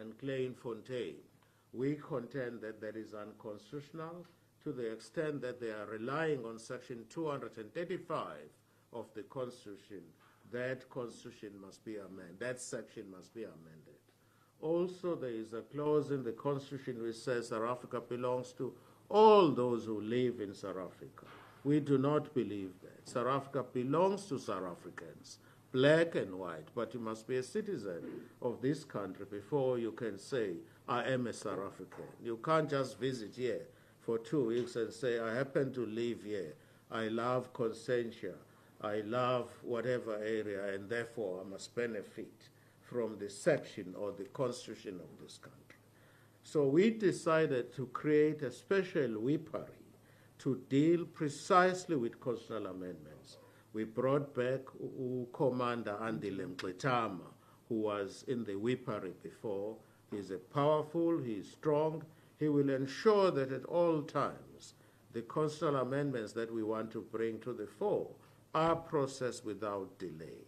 and Klein-Fontaine, we contend that that is unconstitutional to the extent that they are relying on Section 235 of the Constitution. That Constitution must be amended. That section must be amended. Also, there is a clause in the Constitution which says South Africa belongs to all those who live in South Africa. We do not believe that. South Africa belongs to South Africans, black and white, but you must be a citizen of this country before you can say, I am a South African. You can't just visit here for 2 weeks and say, I happen to live here. I love Consentia. I love whatever area, and therefore I must benefit from the section or the constitution of this country. So we decided to create a special whippery to deal precisely with constitutional amendments. We brought back Commander Nhlamulo Ndlela, who was in the whippery before. He's a powerful, he's strong. He will ensure that at all times the constitutional amendments that we want to bring to the fore are processed without delay.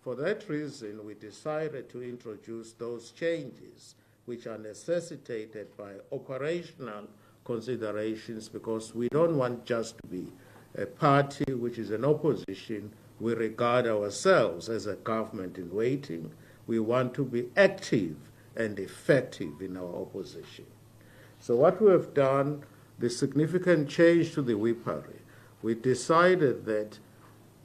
For that reason, we decided to introduce those changes which are necessitated by operational considerations, because we don't want just to be a party which is in opposition. We regard ourselves as a government in waiting. We want to be active and effective in our opposition. So what we have done, the significant change to the whippery, we decided that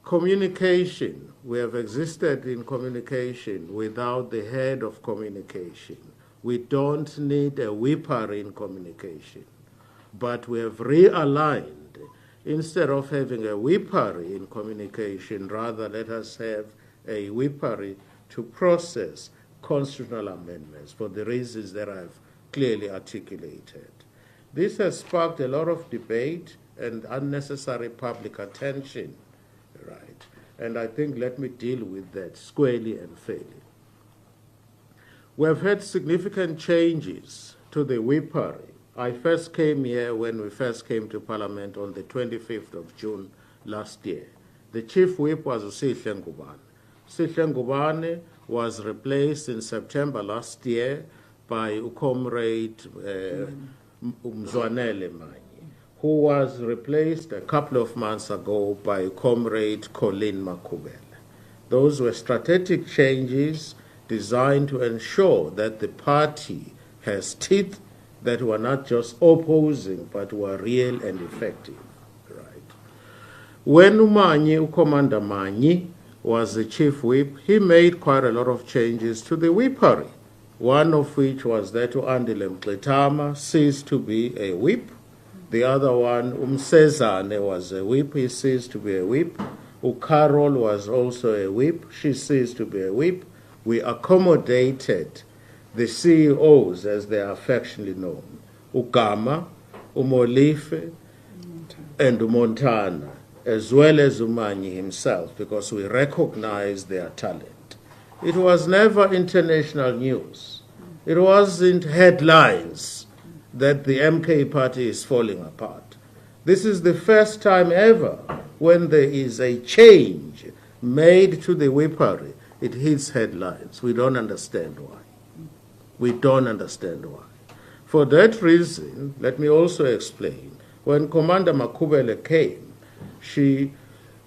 communication, we have existed in communication without the head of communication. We don't need a whipper in communication, but we have realigned. Instead of having a whipper in communication, rather let us have a whipper to process constitutional amendments for the reasons that I've clearly articulated. This has sparked a lot of debate and unnecessary public attention. Right. And I think let me deal with that squarely and fairly. We have had significant changes to the whippery. I first came here when we first came to Parliament on the 25th of June last year. The chief whip was Sihle Ngubane. Sihle Ngubane was replaced in September last year by Comrade Mzwanele Manyi, who was replaced a couple of months ago by Comrade Colin Makubele. Those were strategic changes designed to ensure that the party has teeth that were not just opposing, but were real and effective. Right. When Commander Manyi, was the chief whip, he made quite a lot of changes to the whippery, one of which was that Nhlamulo Ndlela ceased to be a whip. The other one, Umsezane, was a whip. He ceased to be a whip. Carol was also a whip. She ceased to be a whip. We accommodated the CEOs, as they are affectionately known, Ugama, Umolife, and Montana, as well as Umanyi himself, because we recognize their talent. It was never international news. It wasn't headlines that the MK party is falling apart. This is the first time ever when there is a change made to the whippery, it hits headlines. We don't understand why. We don't understand why. For that reason, let me also explain. When Commander Makubele came,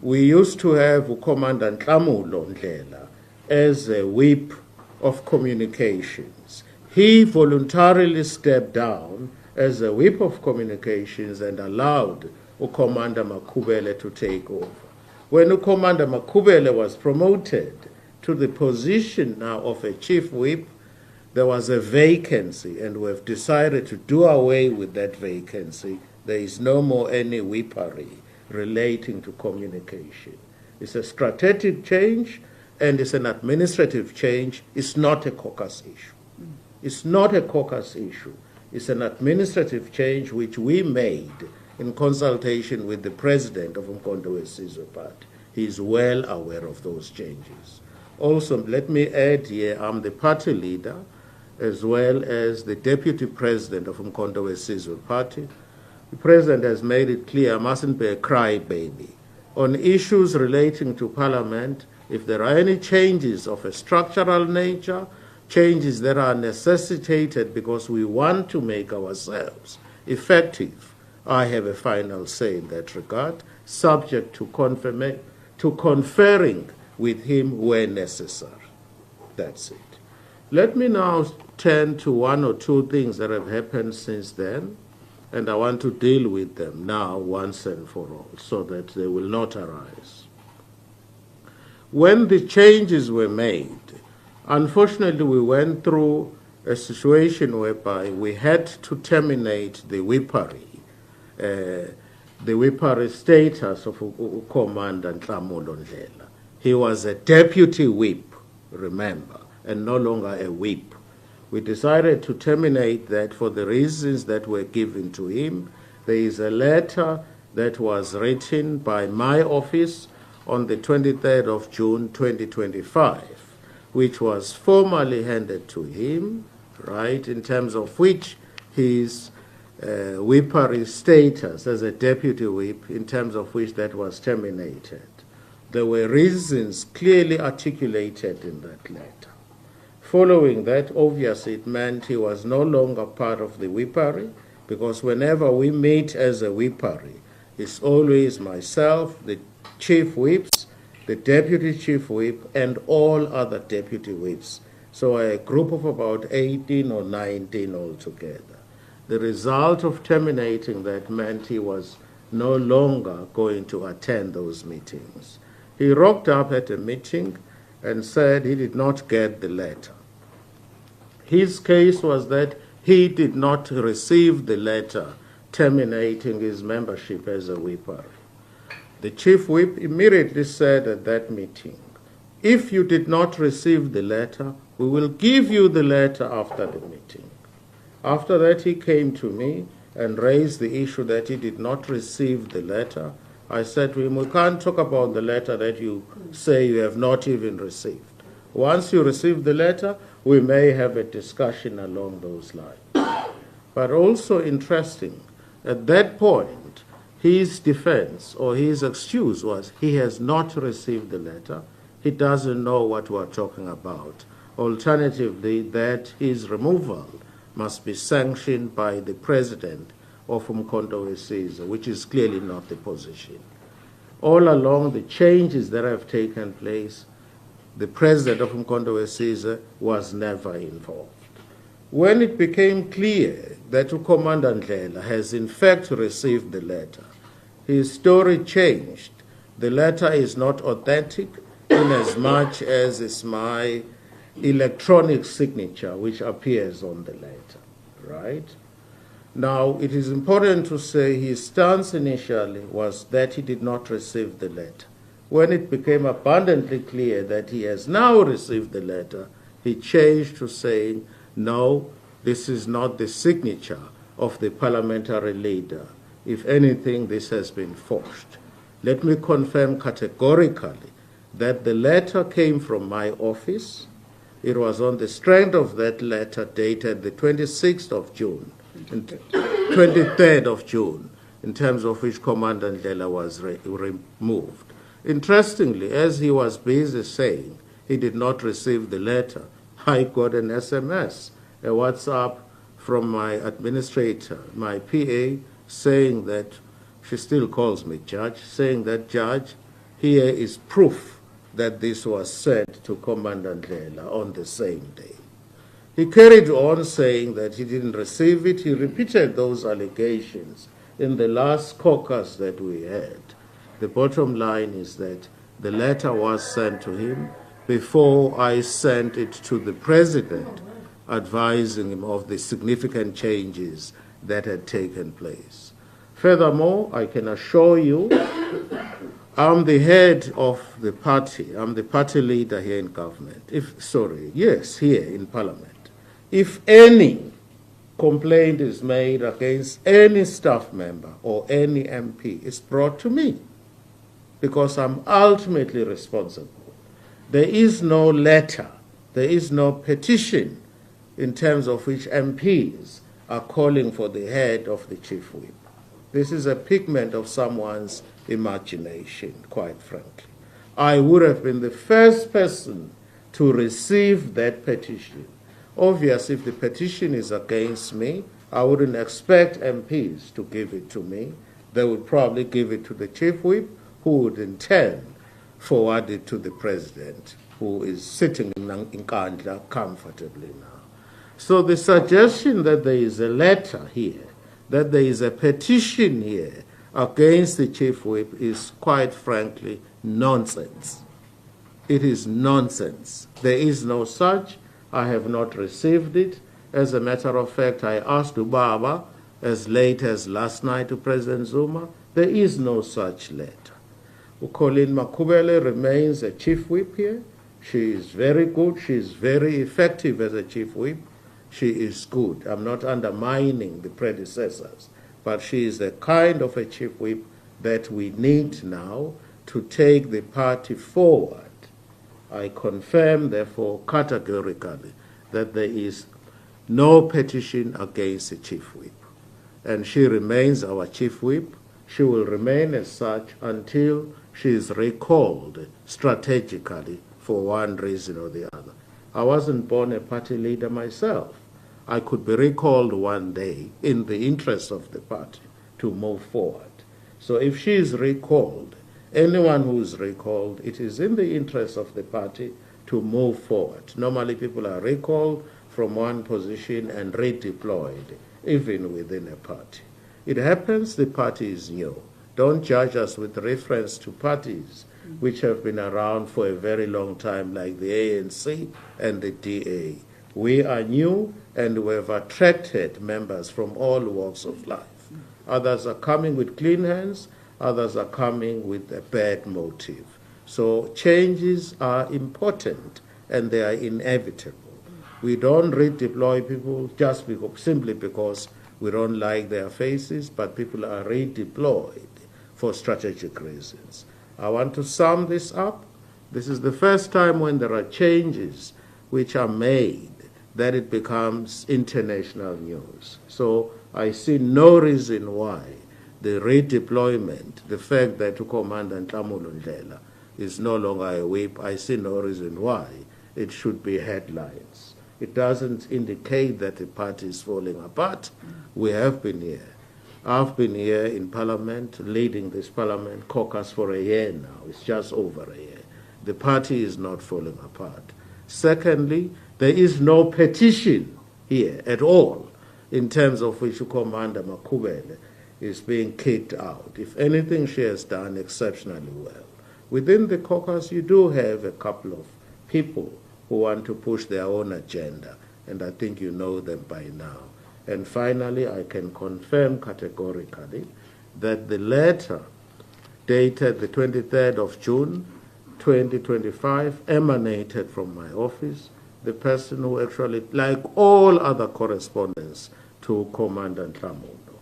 we used to have Commander Nhlamulo Ndlela as a whip of communications. He voluntarily stepped down as a whip of communications and allowed Commander Makubele to take over. When Commander Makubele was promoted to the position now of a chief whip, there was a vacancy, and we have decided to do away with that vacancy. There is no more any whippery relating to communication. It's a strategic change, and it's an administrative change. It's not a caucus issue. It's not a caucus issue. It's an administrative change which we made in consultation with the president of Umkhonto weSizwe Party. He is well aware of those changes. Also, let me add here, I'm the party leader as well as the deputy president of Umkhonto weSizwe Party. The president has made it clear I mustn't be a crybaby. On issues relating to Parliament, if there are any changes of a structural nature, changes that are necessitated because we want to make ourselves effective, I have a final say in that regard, subject to conferring with him where necessary. That's it. Let me now turn to one or two things that have happened since then, and I want to deal with them now once and for all so that they will not arise. When the changes were made, unfortunately we went through a situation whereby we had to terminate the whippery status of Commander Nhlamulo Ndlela. He was a deputy whip, remember, and no longer a whip. We decided to terminate that for the reasons that were given to him. There is a letter that was written by my office on the 23rd of June 2025, which was formally handed to him, right, in terms of which his whippery status as a deputy whip, in terms of which that was terminated. There were reasons clearly articulated in that letter. Following that, obviously, it meant he was no longer part of the whippery, because whenever we meet as a whippery, it's always myself, the chief whips, the deputy chief whip, and all other deputy whips. So a group of about 18 or 19 altogether. The result of terminating that meant he was no longer going to attend those meetings. He rocked up at a meeting and said he did not get the letter. His case was that he did not receive the letter terminating his membership as a whipper. The chief whip immediately said at that meeting, if you did not receive the letter, we will give you the letter after the meeting. After that, he came to me and raised the issue that he did not receive the letter. I said to him, we can't talk about the letter that you say you have not even received. Once you receive the letter, we may have a discussion along those lines. But also interesting, at that point, his defense or his excuse was he has not received the letter. He doesn't know what we're talking about. Alternatively, that his removal must be sanctioned by the president of Umkhonto weSizwe, which is clearly not the position. All along the changes that have taken place, the president of Umkhonto weSizwe was never involved. When it became clear that Commander Ndlela has in fact received the letter, his story changed. The letter is not authentic in as much as it's my electronic signature which appears on the letter, right? Now, it is important to say his stance initially was that he did not receive the letter. When it became abundantly clear that he has now received the letter, he changed to saying, no, this is not the signature of the parliamentary leader. If anything, this has been forged. Let me confirm categorically that the letter came from my office. It was on the strength of that letter dated the 26th of June, 23rd of June, in terms of which Commander Ndlela was removed. Interestingly, as he was busy saying he did not receive the letter, I got an SMS, a WhatsApp from my administrator, my PA, saying that, she still calls me Judge, saying that, Judge, here is proof that this was sent to Commander Ndlela on the same day. He carried on saying that he didn't receive it. He repeated those allegations in the last caucus that we had. The bottom line is that the letter was sent to him before I sent it to the president, advising him of the significant changes that had taken place. Furthermore, I can assure you, I'm the head of the party. I'm the party leader here in government. Here in parliament. If any complaint is made against any staff member or any MP, it's brought to me because I'm ultimately responsible. There is no letter, there is no petition in terms of which MPs are calling for the head of the chief whip. This is a figment of someone's imagination, quite frankly. I would have been the first person to receive that petition Obviously, if the petition is against me, I wouldn't expect MPs to give it to me. They would probably give it to the chief whip, who would in turn forward it to the president, who is sitting in Nkandla comfortably now. So the suggestion that there is a letter here, that there is a petition here against the chief whip is quite frankly nonsense. It is nonsense. There is no such. I have not received it. As a matter of fact, I asked Ubaba as late as last night to President Zuma. There is no such letter. Colleen Makubele remains a chief whip here. She is very good. She is very effective as a chief whip. She is good. I'm not undermining the predecessors, but she is the kind of a chief whip that we need now to take the party forward. I confirm, therefore, categorically that there is no petition against the chief whip. And she remains our chief whip. She will remain as such until she is recalled strategically for one reason or the other. I wasn't born a party leader myself. I could be recalled one day in the interest of the party to move forward. So if she is recalled, anyone who is recalled, it is in the interest of the party to move forward. Normally people are recalled from one position and redeployed, even within a party. It happens the party is new. Don't judge us with reference to parties which have been around for a very long time, like the ANC and the DA. We are new, and we have attracted members from all walks of life. Others are coming with clean hands, others are coming with a bad motive. So changes are important, and they are inevitable. We don't redeploy people just simply because we don't like their faces, but people are redeployed for strategic reasons. I want to sum this up. This is the first time when there are changes which are made that it becomes international news. So I see no reason why the redeployment, the fact that Commander Nhlamulo Ndlela is no longer a whip, I see no reason why it should be headlines. It doesn't indicate that the party is falling apart. We have been here. I've been here in Parliament, leading this Parliament caucus for a year now. It's just over a year. The party is not falling apart. Secondly, there is no petition here at all in terms of which Commander Makubele is being kicked out. If anything, she has done exceptionally well. Within the caucus, you do have a couple of people who want to push their own agenda, and I think you know them by now. And finally, I can confirm categorically that the letter dated the 23rd of June, 2025, emanated from my office, the person who actually, like all other correspondents, to Commander Nhlamulo.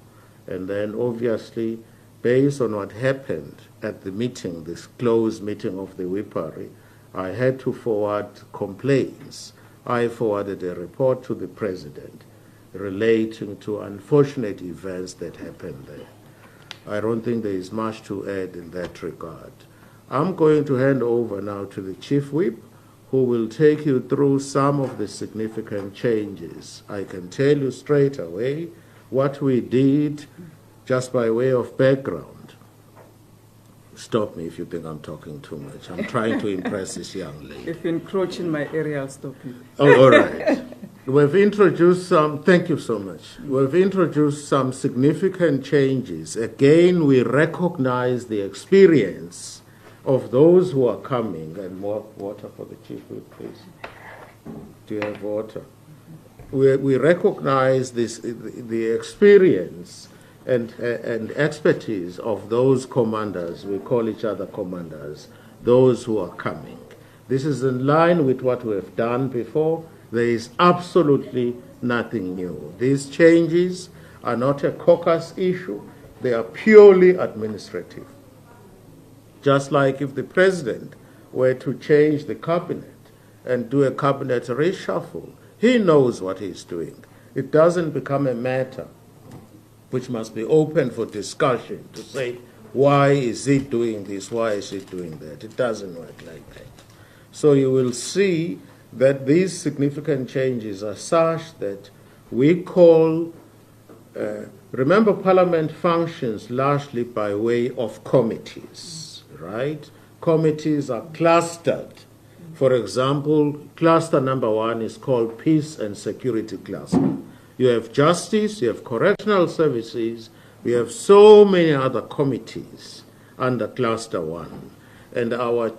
And then obviously, based on what happened at the meeting, this closed meeting of the Whippery, I had to forward complaints. I forwarded a report to the President relating to unfortunate events that happened there. I don't think there is much to add in that regard. I'm going to hand over now to the Chief Whip, who will take you through some of the significant changes. I can tell you straight away what we did just by way of background. Stop me if you think I'm talking too much. I'm trying to impress this young lady. If you encroach in my area, I'll stop you. Oh, all right. We've introduced some, thank you so much. We've introduced some significant changes. Again, we recognize the experience of those who are coming. And more water for the Chief Whip, please. Do you have water? We recognize this, the experience and expertise of those commanders. We call each other commanders, those who are coming. This is in line with what we have done before. There is absolutely nothing new. These changes are not a caucus issue. They are purely administrative. Just like if the president were to change the cabinet and do a cabinet reshuffle, he knows what he's doing. It doesn't become a matter which must be open for discussion to say, why is he doing this, why is he doing that? It doesn't work like that. So you will see that these significant changes are such that we call, remember Parliament functions largely by way of committees, right? Committees are clustered. For example, cluster number 1 is called Peace and Security Cluster. You have Justice, you have Correctional Services, we have so many other committees under Cluster 1. And our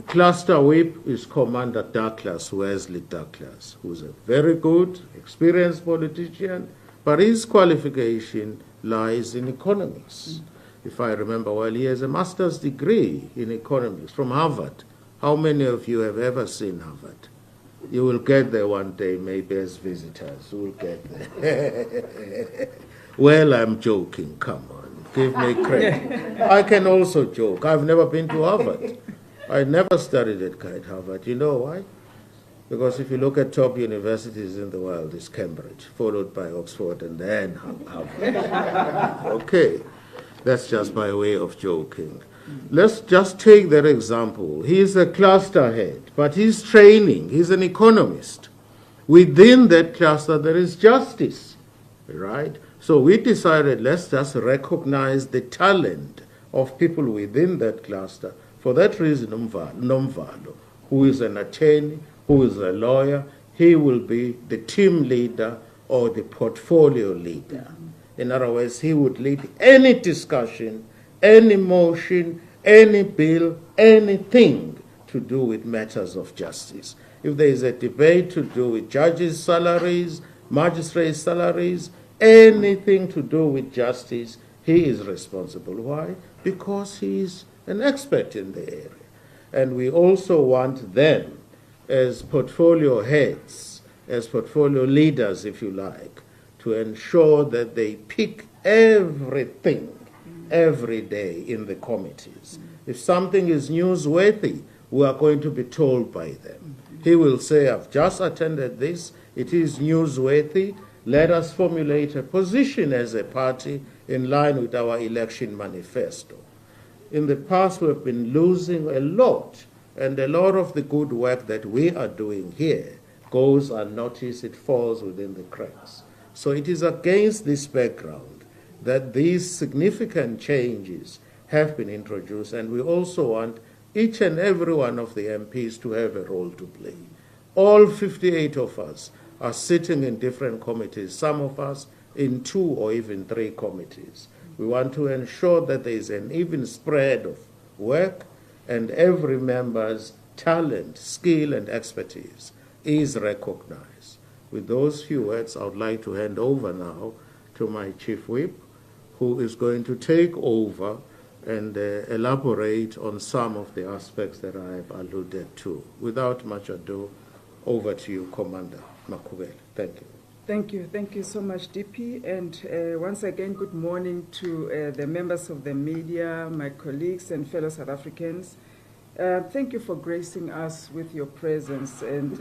cluster whip is Commander Douglas, Wesley Douglas, who's a very good, experienced politician, but his qualification lies in economics. If I remember well, he has a master's degree in economics from Harvard. How many of you have ever seen Harvard? You will get there one day, maybe as visitors. You will get there. Well, I'm joking. Come on. Give me credit. I can also joke. I've never been to Harvard. I never studied at Harvard. You know why? Because if you look at top universities in the world, it's Cambridge, followed by Oxford, and then Harvard. Okay. That's just by way of joking. Let's just take that example. He's a cluster head, but he's training. He's an economist. Within that cluster, there is justice, right? So we decided let's just recognize the talent of people within that cluster. For that reason, Nhlamulo, who is an attorney, who is a lawyer, he will be the team leader or the portfolio leader. In other words, he would lead any discussion, any motion, any bill, anything to do with matters of justice. If there is a debate to do with judges' salaries, magistrates' salaries, anything to do with justice, he is responsible. Why? Because he is an expert in the area. And we also want them as portfolio heads, as portfolio leaders, if you like, to ensure that they pick everything every day in the committees. If something is newsworthy, we are going to be told by them. He will say, I've just attended this, it is newsworthy, let us formulate a position as a party in line with our election manifesto. In the past, we've been losing a lot, and a lot of the good work that we are doing here goes unnoticed, it falls within the cracks. So it is against this background that these significant changes have been introduced, and we also want each and every one of the MPs to have a role to play. All 58 of us are sitting in different committees, some of us in 2 or even 3 committees. We want to ensure that there is an even spread of work and every member's talent, skill, and expertise is recognized. With those few words, I would like to hand over now to my Chief Whip, who is going to take over and elaborate on some of the aspects that I have alluded to. Without much ado, over to you, Commander Makubele. Thank you. Thank you. Thank you so much, DP. And once again, good morning to the members of the media, my colleagues and fellow South Africans. Thank you for gracing us with your presence. And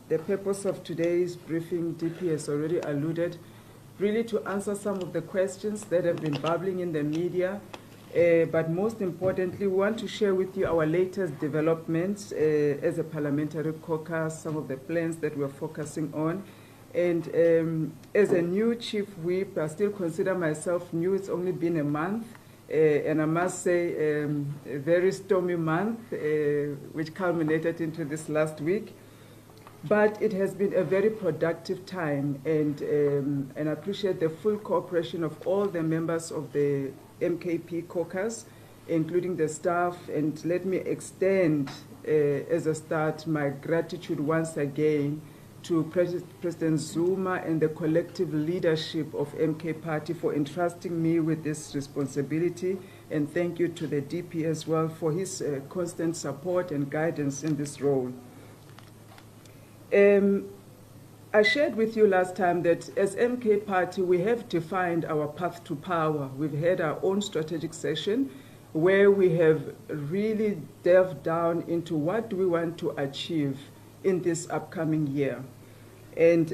the purpose of today's briefing, DP has already alluded, really to answer some of the questions that have been bubbling in the media. But most importantly, we want to share with you our latest developments as a parliamentary caucus, some of the plans that we're focusing on. And as a new Chief Whip, I still consider myself new. It's only been a month. And I must say, a very stormy month, which culminated into this last week. But it has been a very productive time, and I appreciate the full cooperation of all the members of the MKP caucus, including the staff. And let me extend, as a start, my gratitude once again to President Zuma and the collective leadership of MK Party for entrusting me with this responsibility. And thank you to the DP as well for his constant support and guidance in this role. I shared with you last time that as MK Party, we have defined our path to power. We've had our own strategic session where we have really delved down into what do we want to achieve in this upcoming year. And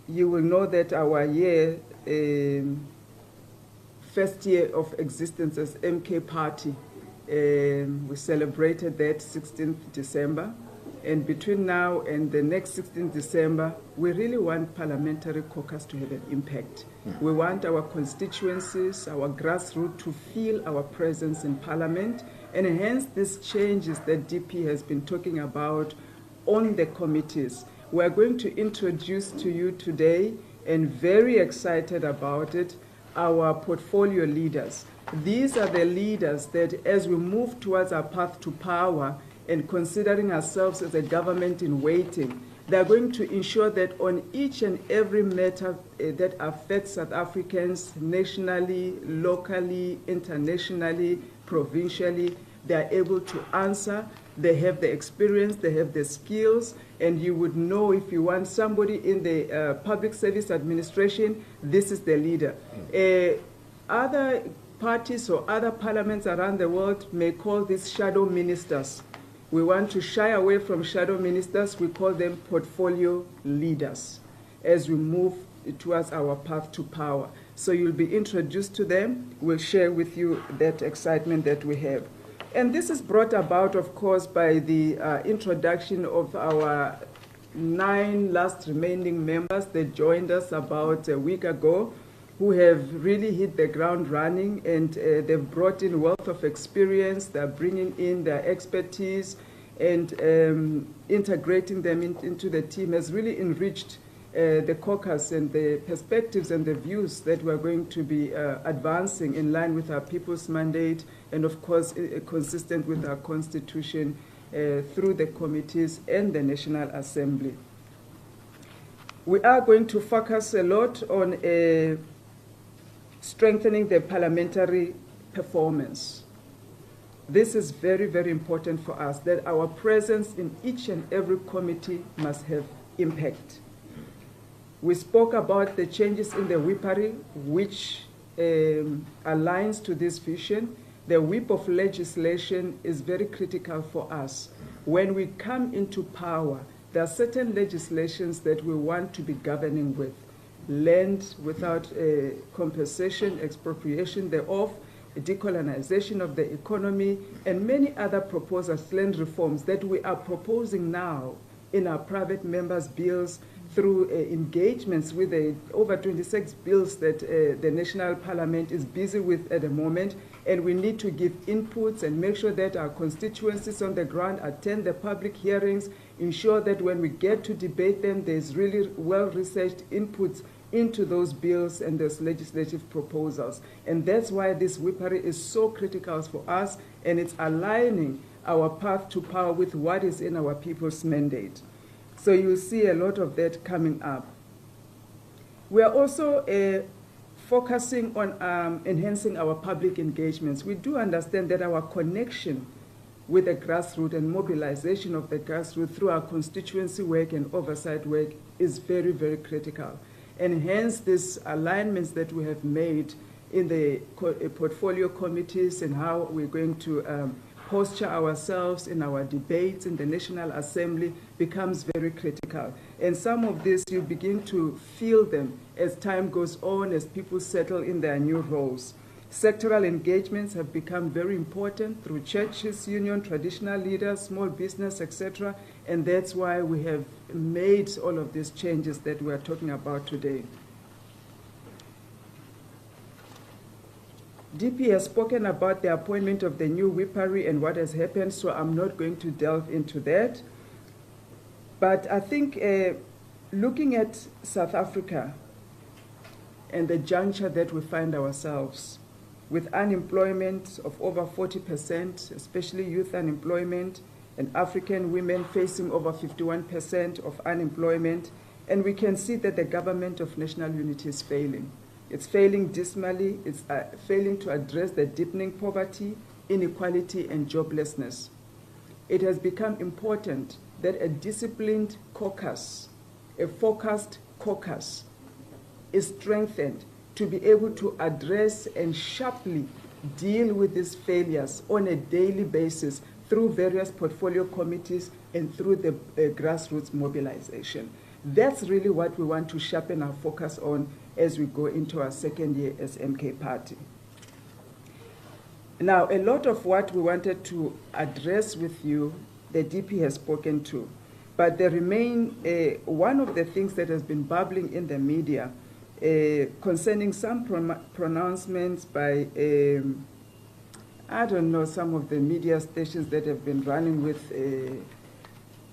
you will know that our year, first year of existence as MK Party, We celebrated that 16th December. And between now and the next 16th December, we really want parliamentary caucus to have an impact. We want our constituencies, our grassroots to feel our presence in parliament, and hence these changes that DP has been talking about on the committees. We are going to introduce to you today, and very excited about it, our portfolio leaders. These are the leaders that, as we move towards our path to power and considering ourselves as a government in waiting, they are going to ensure that on each and every matter that affects South Africans nationally, locally, internationally, provincially, they are able to answer. They have the experience, they have the skills, and you would know if you want somebody in the public service administration, this is the leader. Other parties or other parliaments around the world may call these shadow ministers. We want to shy away from shadow ministers. We call them portfolio leaders as we move towards our path to power. So you'll be introduced to them. We'll share with you that excitement that we have. And this is brought about, of course, by the introduction of our 9 last remaining members that joined us about a week ago, who have really hit the ground running, and they've brought in wealth of experience. They're bringing in their expertise, and integrating them into the team has really enriched the caucus and the perspectives and the views that we're going to be advancing in line with our people's mandate, and of course consistent with our constitution through the committees and the National Assembly. We are going to focus a lot on strengthening the parliamentary performance. This is very, very important for us, that our presence in each and every committee must have impact. We spoke about the changes in the whippery, which aligns to this vision. The whip of legislation is very critical for us. When we come into power, there are certain legislations that we want to be governing with. Land without compensation, expropriation thereof, decolonization of the economy, and many other proposals, land reforms that we are proposing now in our private members' bills through engagements with the over 26 bills that the National Parliament is busy with at the moment. And we need to give inputs and make sure that our constituencies on the ground attend the public hearings, ensure that when we get to debate them, there's really well-researched inputs into those bills and those legislative proposals. And that's why this whippery is so critical for us, and it's aligning our path to power with what is in our people's mandate. So you'll see a lot of that coming up. We are also focusing on enhancing our public engagements. We do understand that our connection with the grassroots and mobilization of the grassroots through our constituency work and oversight work is very, very critical. And hence these alignments that we have made in the portfolio committees and how we're going to posture ourselves in our debates in the National Assembly becomes very critical. And some of this, you begin to feel them as time goes on, as people settle in their new roles. Sectoral engagements have become very important through churches, union, traditional leaders, small business, etc. And that's why we have made all of these changes that we are talking about today. DP has spoken about the appointment of the new whippery and what has happened, so I'm not going to delve into that. But I think looking at South Africa and the juncture that we find ourselves, with unemployment of over 40%, especially youth unemployment, and African women facing over 51% of unemployment, and we can see that the government of national unity is failing. It's failing dismally. It's failing to address the deepening poverty, inequality, and joblessness. It has become important that a disciplined caucus, a focused caucus, is strengthened to be able to address and sharply deal with these failures on a daily basis through various portfolio committees and through the grassroots mobilization. That's really what we want to sharpen our focus on as we go into our second year as MK Party. Now, a lot of what we wanted to address with you, the DP has spoken to. But there remain one of the things that has been bubbling in the media concerning some pronouncements by, I don't know, some of the media stations that have been running with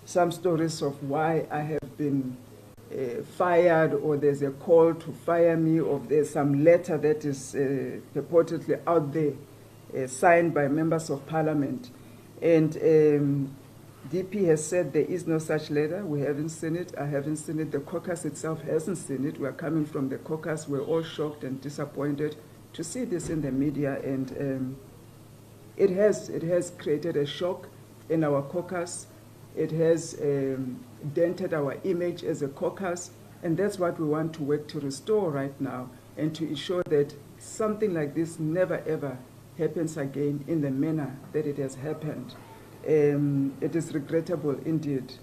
some stories of why I have been fired, or there's a call to fire me, or there's some letter that is purportedly out there signed by members of parliament. And DP has said there is no such letter. We haven't seen it. I haven't seen it. The caucus itself hasn't seen it. We're coming from the caucus. We're all shocked and disappointed to see this in the media. And it has created a shock in our caucus. It has dented our image as a caucus. And that's what we want to work to restore right now, and to ensure that something like this never, ever happens again in the manner that it has happened. It is regrettable indeed.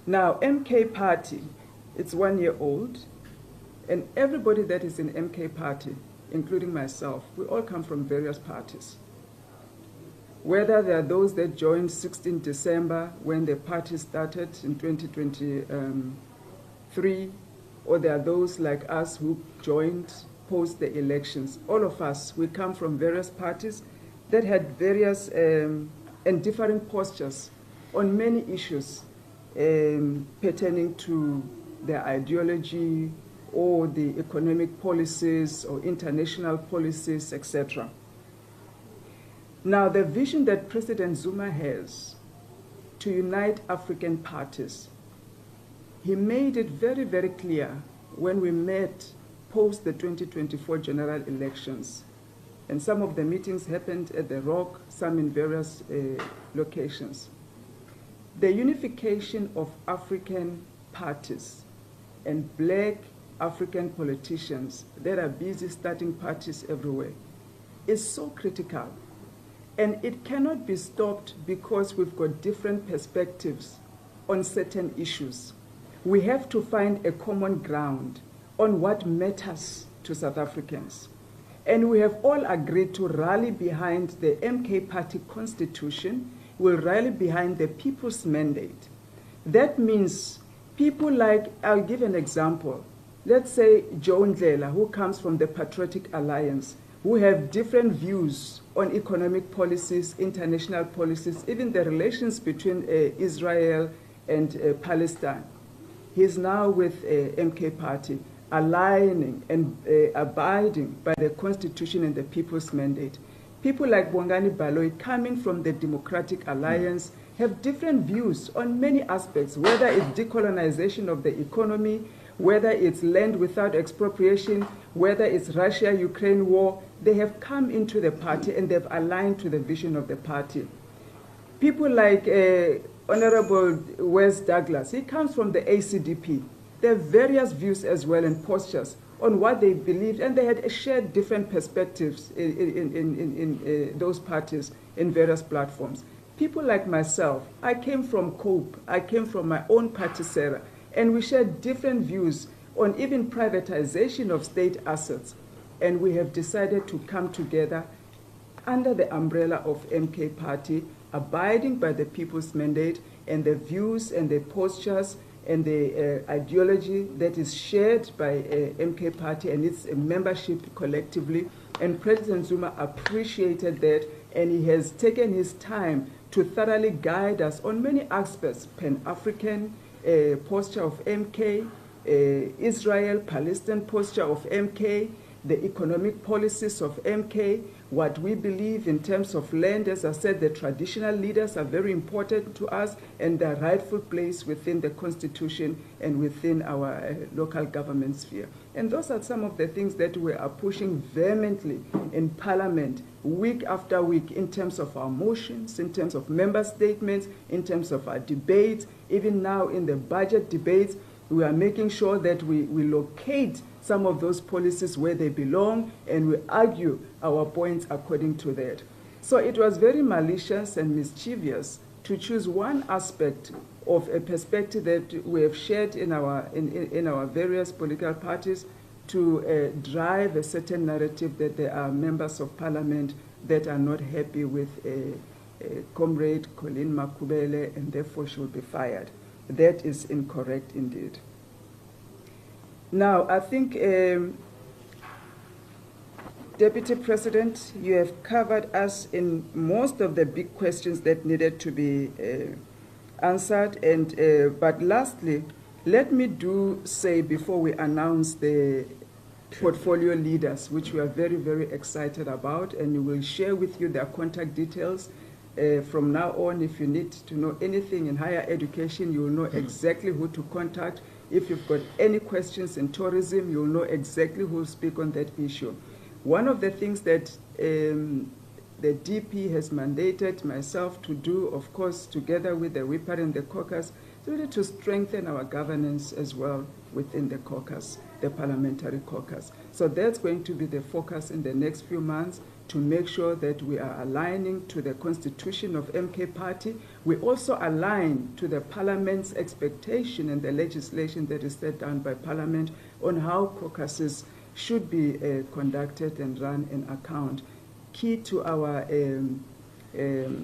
Now, MK Party, it's 1 year old, and everybody that is in MK Party, including myself, we all come from various parties. Whether there are those that joined 16 December when the party started in 2023, or there are those like us who joined post the elections. All of us, we come from various parties that had various and different postures on many issues pertaining to their ideology or the economic policies or international policies, etc. Now, the vision that President Zuma has to unite African parties, he made it very, very clear when we met post the 2024 general elections. And some of the meetings happened at the Rock, some in various locations. The unification of African parties and black African politicians that are busy starting parties everywhere is so critical. And it cannot be stopped because we've got different perspectives on certain issues. We have to find a common ground on what matters to South Africans. And we have all agreed to rally behind the MK Party constitution, will rally behind the people's mandate. That means people like, I'll give an example. Let's say Joe Ndlela, who comes from the Patriotic Alliance, who have different views on economic policies, international policies, even the relations between Israel and Palestine. He's now with MK Party, aligning and abiding by the Constitution and the people's mandate. People like Bongani Baloyi, coming from the Democratic Alliance, have different views on many aspects, whether it's decolonization of the economy, whether it's land without expropriation, whether it's Russia-Ukraine war. They have come into the party and they've aligned to the vision of the party. People like Honorable Wes Douglas, he comes from the ACDP. There are various views as well and postures on what they believed, and they had shared different perspectives in those parties in various platforms. People like myself, I came from COPE, I came from my own party, Sarah, and we shared different views on even privatization of state assets. And we have decided to come together under the umbrella of MK Party, abiding by the people's mandate and the views and the postures and the ideology that is shared by MK Party and its membership collectively. And President Zuma appreciated that, and he has taken his time to thoroughly guide us on many aspects: Pan-African posture of MK, Israel-Palestine posture of MK, the economic policies of MK, what we believe in terms of land. As I said, the traditional leaders are very important to us and their rightful place within the Constitution and within our local government sphere. And those are some of the things that we are pushing vehemently in Parliament week after week, in terms of our motions, in terms of member statements, in terms of our debates. Even now in the budget debates, we are making sure that we locate some of those policies where they belong, and we argue our points according to that. So it was very malicious and mischievous to choose one aspect of a perspective that we have shared in our various political parties to drive a certain narrative that there are members of parliament that are not happy with Comrade Colleen Makubele, and therefore she will be fired. That is incorrect indeed. Now, I think, Deputy President, you have covered us in most of the big questions that needed to be answered. But lastly, let me say before we announce the portfolio leaders, which we are very, very excited about, and we will share with you their contact details. From now on, if you need to know anything in higher education, you will know exactly who to contact. If you've got any questions in tourism, you'll know exactly who will speak on that issue. One of the things that the DP has mandated myself to do, of course, together with the WIPAR and the caucus, is really to strengthen our governance as well within the caucus, the parliamentary caucus. So that's going to be the focus in the next few months, to make sure that we are aligning to the constitution of MK Party. We also align to the Parliament's expectation and the legislation that is set down by Parliament on how caucuses should be conducted and run in account. Key to our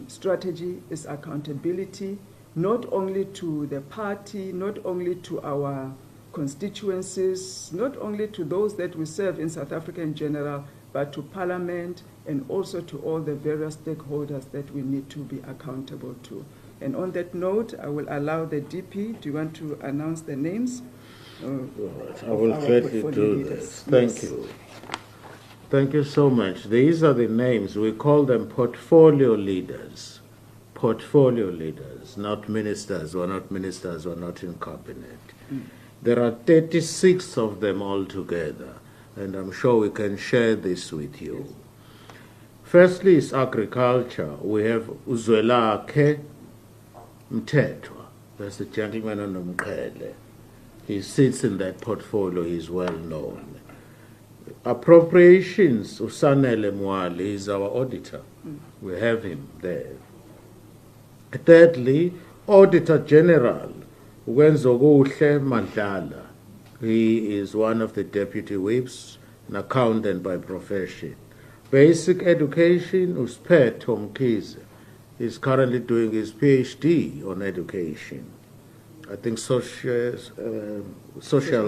strategy is accountability, not only to the party, not only to our constituencies, not only to those that we serve in South Africa in general, but to Parliament and also to all the various stakeholders that we need to be accountable to. And on that note, I will allow the DP. Do you want to announce the names? All right. I will gladly do this. Thank you. Thank you so much. These are the names. We call them portfolio leaders. Portfolio leaders, not ministers. We're not ministers. We're not in cabinet. There are 36 of them altogether, and I'm sure we can share this with you. Firstly is agriculture. We have Uzwelakhe Mthethwa. That's the gentleman on Umqhele. He sits in that portfolio. He's well known. Appropriations, Usanele Mwali is our auditor. We have him there. Thirdly, Auditor General, Uwenzokuhle Ndlela. He is one of the deputy whips, an accountant by profession. Basic education, Usphetho Mkhize. He's currently doing his PhD on education. I think social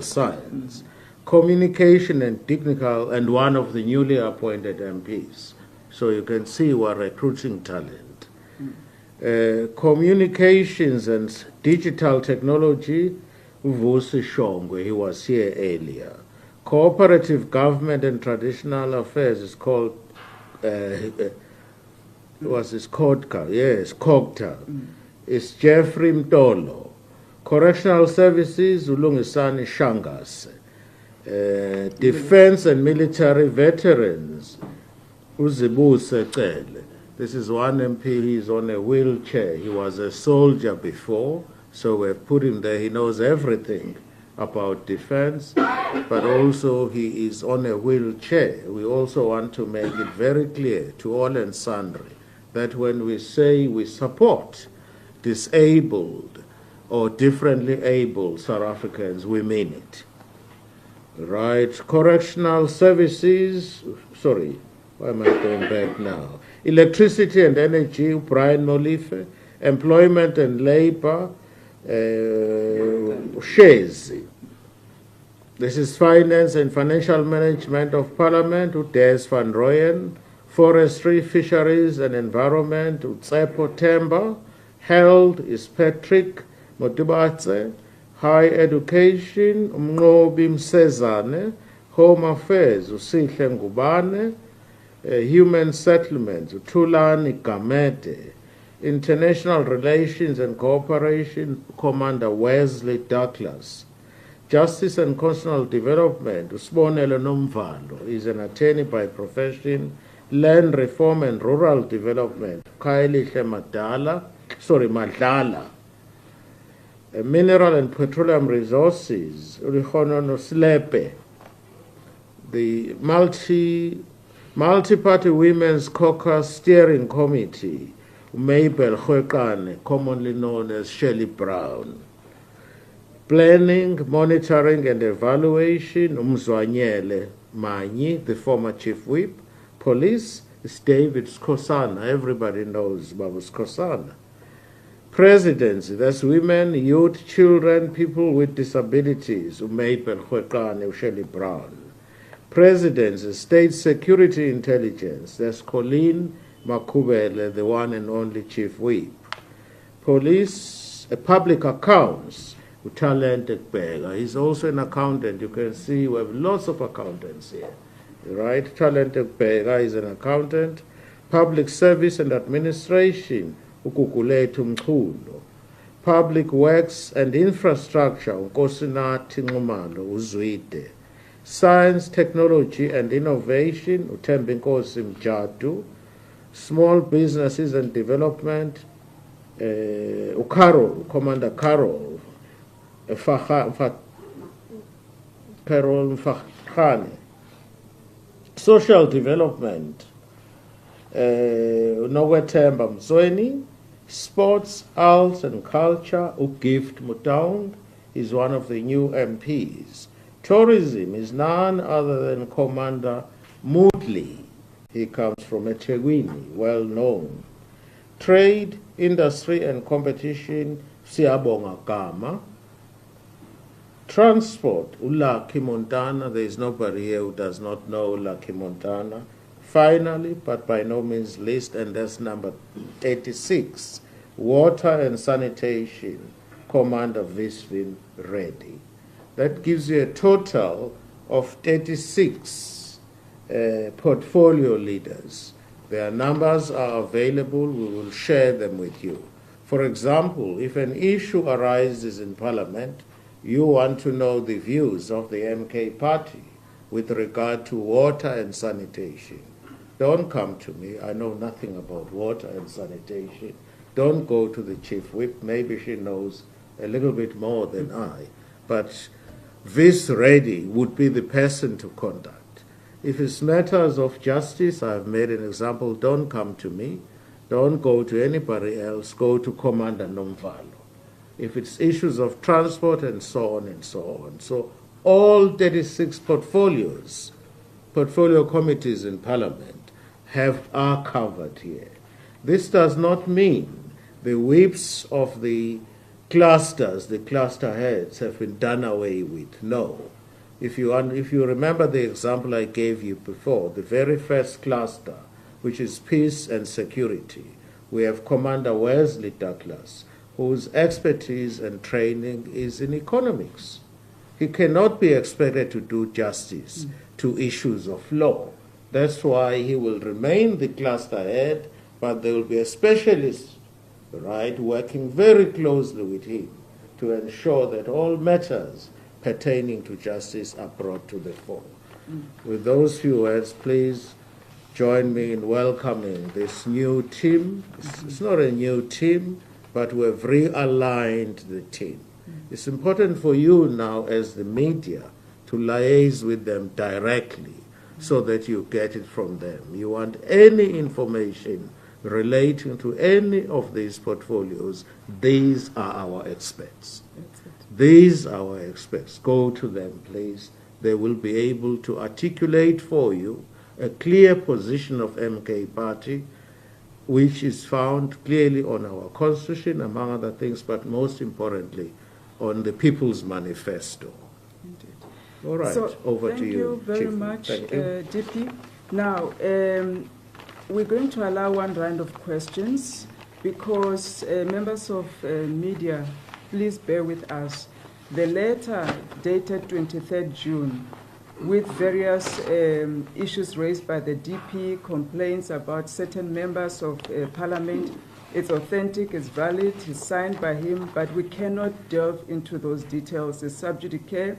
science. Communication and technical, and one of the newly appointed MPs. So you can see we're recruiting talent. Communications and digital technology, Vusi Shongwe, he was here earlier. Cooperative government and traditional affairs is called, was this CODCA? Yes, COGTA. It's Jeffrey Mtolo. Correctional services, Ulungisani Shangas. Defense and military veterans, Uzibuse Cele. This is one MP, he's on a wheelchair. He was a soldier before, so we've put him there. He knows everything about defense, but also he is on a wheelchair. We also want to make it very clear to all and sundry that when we say we support disabled or differently able South Africans, we mean it. Right, correctional services, sorry, why am I going back now? Electricity and energy, Brian Molife. Employment and labor, shares. This is finance and financial management of Parliament, Des van Rooyen. Forestry, fisheries and environment, Utsepo Temba. Health is Patrick Motibatse. High education, Umnqobi Msezane. Home affairs, Usihle Ngubane. Human settlements, Thulani Gamede. International relations and cooperation, Commander Wesley Douglas. Justice and constitutional development, Usbonelo Nomvalo is an attorney by profession. Land reform and rural development, Khayelihle Madlala. Mineral and petroleum resources, Ulikhonono Slepe. The multi-party women's caucus steering committee, Mabel Khwekane, commonly known as Shelley Brown. Planning, monitoring and evaluation, Umzwanyele Manyi, the former chief whip. Police, It's David Skosana. Everybody knows Baba Skosana. Presidency, that's women, youth, children, people with disabilities, Umeipen Khwekane, Shelley Brown. Presidency, State Security Intelligence, that's Colleen Makubele, the one and only Chief Whip. Police, Public Accounts, Talent Ekbega. He's also an accountant. You can see we have lots of accountants here. Right? Talent Ekbega is an accountant. Public Service and Administration, Ukukulethu Mchulu. Public Works and Infrastructure, Nkosinathi Nxumalo Uzwide. Science, Technology and Innovation, Uthembinkosi Mjadu. Small Businesses and Development, Carol, Commander Carol, Carol Mfakhane. Social Development, Nowethemba Mzweni. Sports, Arts and Culture, Ugift Mutaung is one of the new MPs. Tourism is none other than Commander Moodley. He comes from eThekwini, well known. Trade, Industry and Competition, Siyabonga Gama. Transport, Lucky Montana. There is nobody here who does not know Lucky Montana. Finally, but by no means least, and that's number 86, Water and Sanitation, Commander Visvin Reddy. That gives you a total of 36 portfolio leaders. Their numbers are available. We will share them with you. For example, if an issue arises in Parliament, you want to know the views of the MK party with regard to water and sanitation. Don't come to me. I know nothing about water and sanitation. Don't go to the Chief Whip. Maybe she knows a little bit more than I. But Vis Reddy would be the person to contact. If it's matters of justice, I've made an example, don't come to me. Don't go to anybody else. Go to Commander Nhlamulo. If it's issues of transport and so on and so on. So all 36 portfolio committees in Parliament are covered here. This does not mean the whips of the clusters, the cluster heads, have been done away with. No. If you remember the example I gave you before, the very first cluster, which is peace and security, we have Commander Wesley Douglas, whose expertise and training is in economics. He cannot be expected to do justice to issues of law. That's why he will remain the cluster head, but there will be a specialist, right, working very closely with him to ensure that all matters pertaining to justice are brought to the fore. With those few words, please join me in welcoming this new team. It's not a new team, but we have realigned the team. It's important for you now as the media to liaise with them directly so that you get it from them. You want any information relating to any of these portfolios, these are our experts. These are our experts. Go to them, please. They will be able to articulate for you a clear position of MK Party, which is found clearly on our constitution, among other things, but most importantly, on the People's Manifesto. Indeed. All right, so over to you. Thank you very Chief. much, Thank you. DP. Now, we're going to allow one round of questions because members of media, please bear with us. The letter dated 23rd June with various issues raised by the DP, complaints about certain members of Parliament. It's authentic, it's valid, it's signed by him, but we cannot delve into those details. It's sub judice.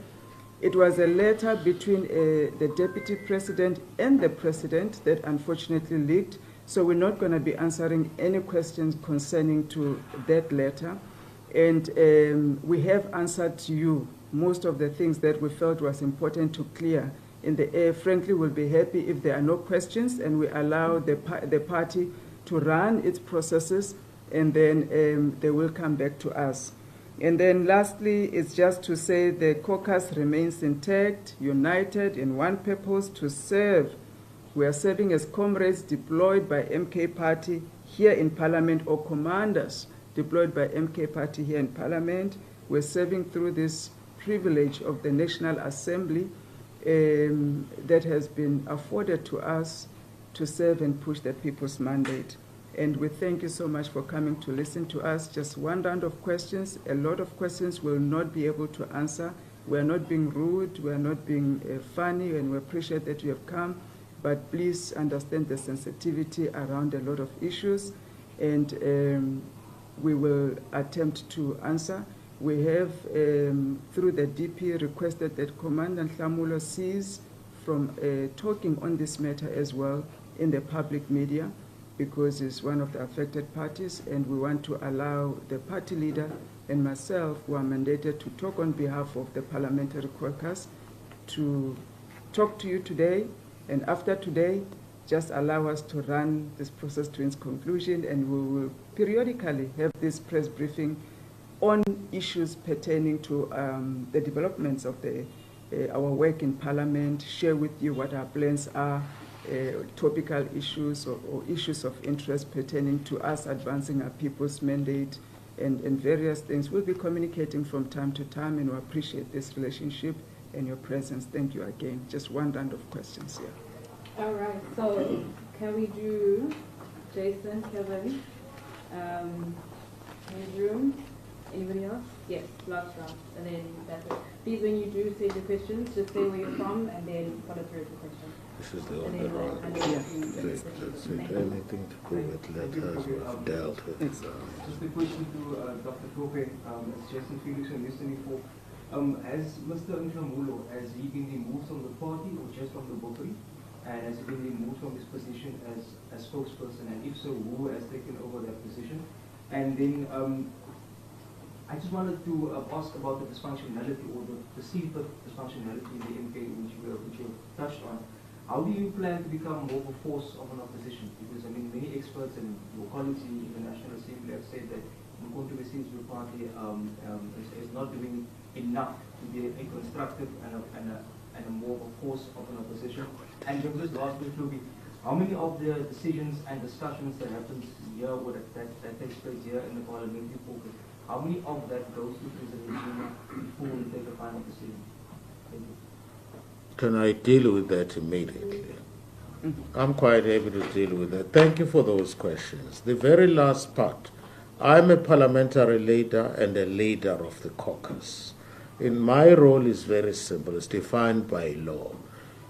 It was a letter between the Deputy President and the President that unfortunately leaked, so we're not going to be answering any questions concerning to that letter. And we have answered to you most of the things that we felt was important to clear in the air. Frankly, we'll be happy if there are no questions and we allow the party to run its processes, and then they will come back to us. And then lastly, it's just to say the caucus remains intact, united in one purpose, to serve We are serving as comrades deployed by MK Party here in Parliament, or commanders deployed by MK Party here in Parliament. We're serving through this privilege of the National Assembly that has been afforded to us to serve and push the people's mandate. And we thank you so much for coming to listen to us. Just one round of questions. A lot of questions we'll not be able to answer. We're not being rude, we're not being funny, and we appreciate that you have come. But please understand the sensitivity around a lot of issues, and we will attempt to answer. We have, through the DP, requested that Commander Nhlamulo cease from talking on this matter as well in the public media, because he's one of the affected parties, and we want to allow the party leader and myself, who are mandated to talk on behalf of the parliamentary caucus, to talk to you today. And after today, just allow us to run this process to its conclusion, and we will periodically have this press briefing on issues pertaining to the developments of our work in Parliament, share with you what our plans are, topical issues or issues of interest pertaining to us advancing our people's mandate, and various things. We'll be communicating from time to time, and we appreciate this relationship and your presence. Thank you again. Just one round of questions here. All right, so can we do Jason, Kevin, Andrew, anybody else? Yes, last round, and then that's it. Please, when you do say the questions, just say where you're from and then follow through with the question. This is the only round. Anything to do with letters we've dealt with. Just a question to Dr. Tope, as Jason Felix and listening for. Has Mr. Nhlamulo, has he been removed from the party or just from the bookery? And has he been removed from his position as spokesperson? And if so, who has taken over that position? And then I just wanted to ask about the dysfunctionality or the perceived dysfunctionality in the MK, which you touched on. How do you plan to become more of a force of an opposition? Because, I mean, many experts and your colleagues in the National Assembly have said that the controversies with the party is not doing enough to be a constructive and a more of a force of an opposition. And just last bit, how many of the decisions and discussions that happens here or that takes place here in the parliamentary caucus, how many of that goes to President Zuma before we take a final decision? Thank you. Can I deal with that immediately? I'm quite able to deal with that. Thank you for those questions. The very last part, I'm a parliamentary leader and a leader of the caucus. My role is very simple. It's defined by law.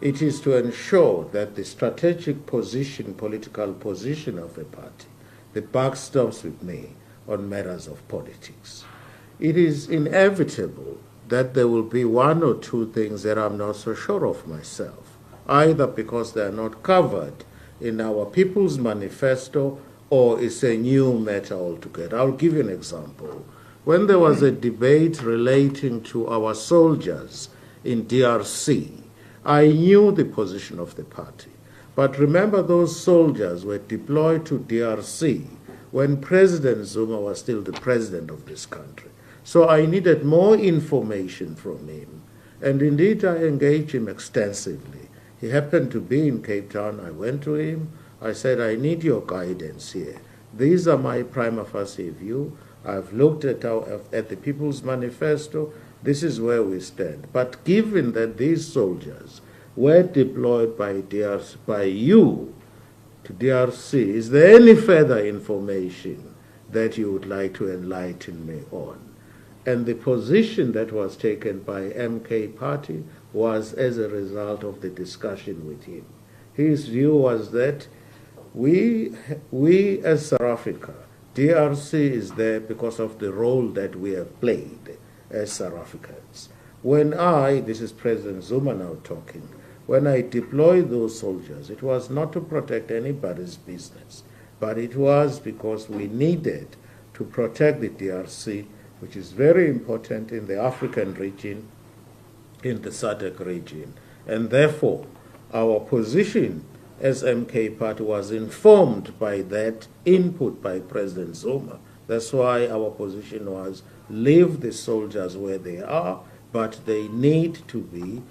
It is to ensure that the strategic position, political position of a party, the buck stops with me on matters of politics. It is inevitable that there will be one or two things that I'm not so sure of myself, either because they are not covered in our People's Manifesto or it's a new matter altogether. I'll give you an example. When there was a debate relating to our soldiers in DRC, I knew the position of the party. But remember, those soldiers were deployed to DRC when President Zuma was still the president of this country. So I needed more information from him. And indeed, I engaged him extensively. He happened to be in Cape Town. I went to him. I said, I need your guidance here. These are my prima facie view. I've looked at the People's Manifesto. This is where we stand. But given that these soldiers were deployed by you to DRC, is there any further information that you would like to enlighten me on? And the position that was taken by MK Party was as a result of the discussion with him. His view was that we as South Africa, DRC is there because of the role that we have played as South Africans. When this is President Zuma now talking, when I deployed those soldiers, it was not to protect anybody's business, but it was because we needed to protect the DRC, which is very important in the African region, in the SADC region. And therefore, our position as MK Party was informed by that input by President Zuma. That's why our position was, leave the soldiers where they are, but they need to be.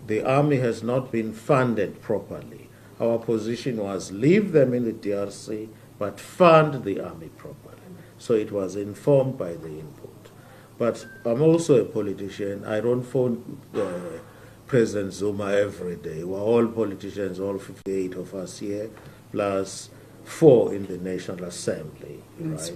The army has not been funded properly. Our position was leave them in the DRC, but fund the army properly. So it was informed by the input. But I'm also a politician. I don't phone President Zuma every day. We're all politicians, all 58 of us here, plus 4 in the National Assembly, right?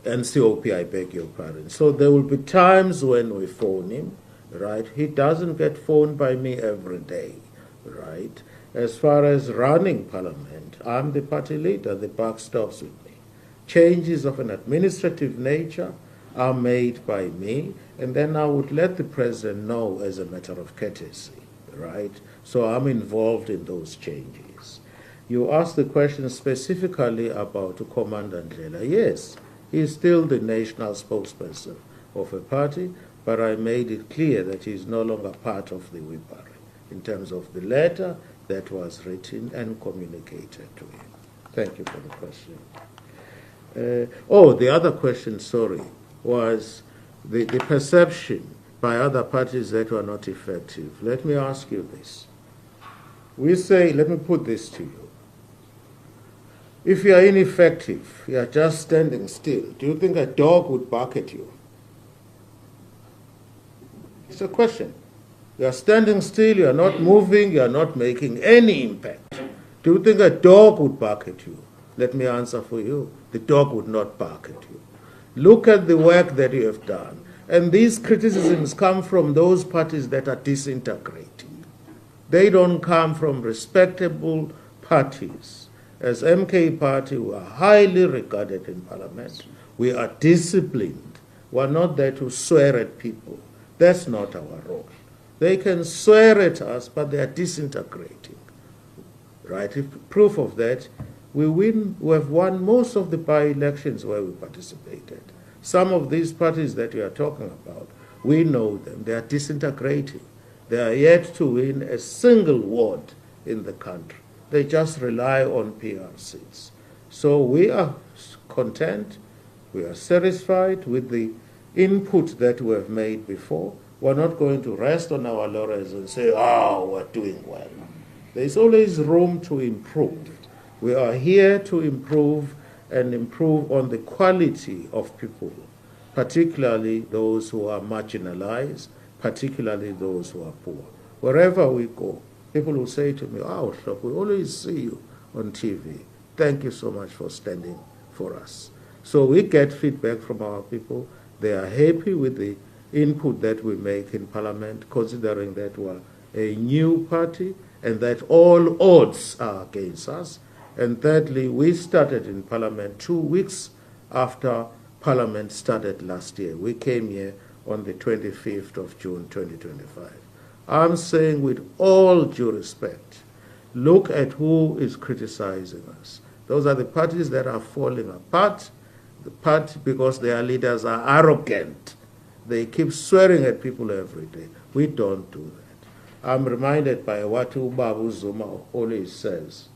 NCOP, I beg your pardon. So there will be times when we phone him, right? He doesn't get phoned by me every day, right? As far as running Parliament, I'm the party leader. The buck stops with me. Changes of an administrative nature are made by me, and then I would let the President know as a matter of courtesy, right? So I'm involved in those changes. You asked the question specifically about Commander Ndlela. Yes, he's still the national spokesperson of a party, but I made it clear that he's no longer part of the Wipari in terms of the letter that was written and communicated to him. Thank you for the question. The other question, sorry, was the perception by other parties that were not effective. Let me ask you this. We say, let me put this to you. If you are ineffective, you are just standing still, do you think a dog would bark at you? It's a question. You are standing still, you are not moving, you are not making any impact. Do you think a dog would bark at you? Let me answer for you. The dog would not bark at you. Look at the work that you have done. And these criticisms come from those parties that are disintegrating. They don't come from respectable parties. As MK Party, we are highly regarded in Parliament. We are disciplined. We are not there to swear at people. That's not our role. They can swear at us, but they are disintegrating. Right? If proof of that, we have won most of the by-elections where we participated. Some of these parties that you are talking about, we know them. They are disintegrating. They are yet to win a single ward in the country. They just rely on PRCs. So we are content. We are satisfied with the input that we have made before. We're not going to rest on our laurels and say, we're doing well. There's always room to improve. We are here to improve and improve on the quality of people, particularly those who are marginalized, particularly those who are poor. Wherever we go, people will say to me, we always see you on TV. Thank you so much for standing for us. So we get feedback from our people. They are happy with the input that we make in Parliament, considering that we're a new party and that all odds are against us. And thirdly, we started in Parliament 2 weeks after Parliament started last year. We came here on the 25th of June 2025. I'm saying with all due respect, look at who is criticizing us. Those are the parties that are falling apart, the party because their leaders are arrogant. They keep swearing at people every day. We don't do that. I'm reminded by what Babu Zuma always says.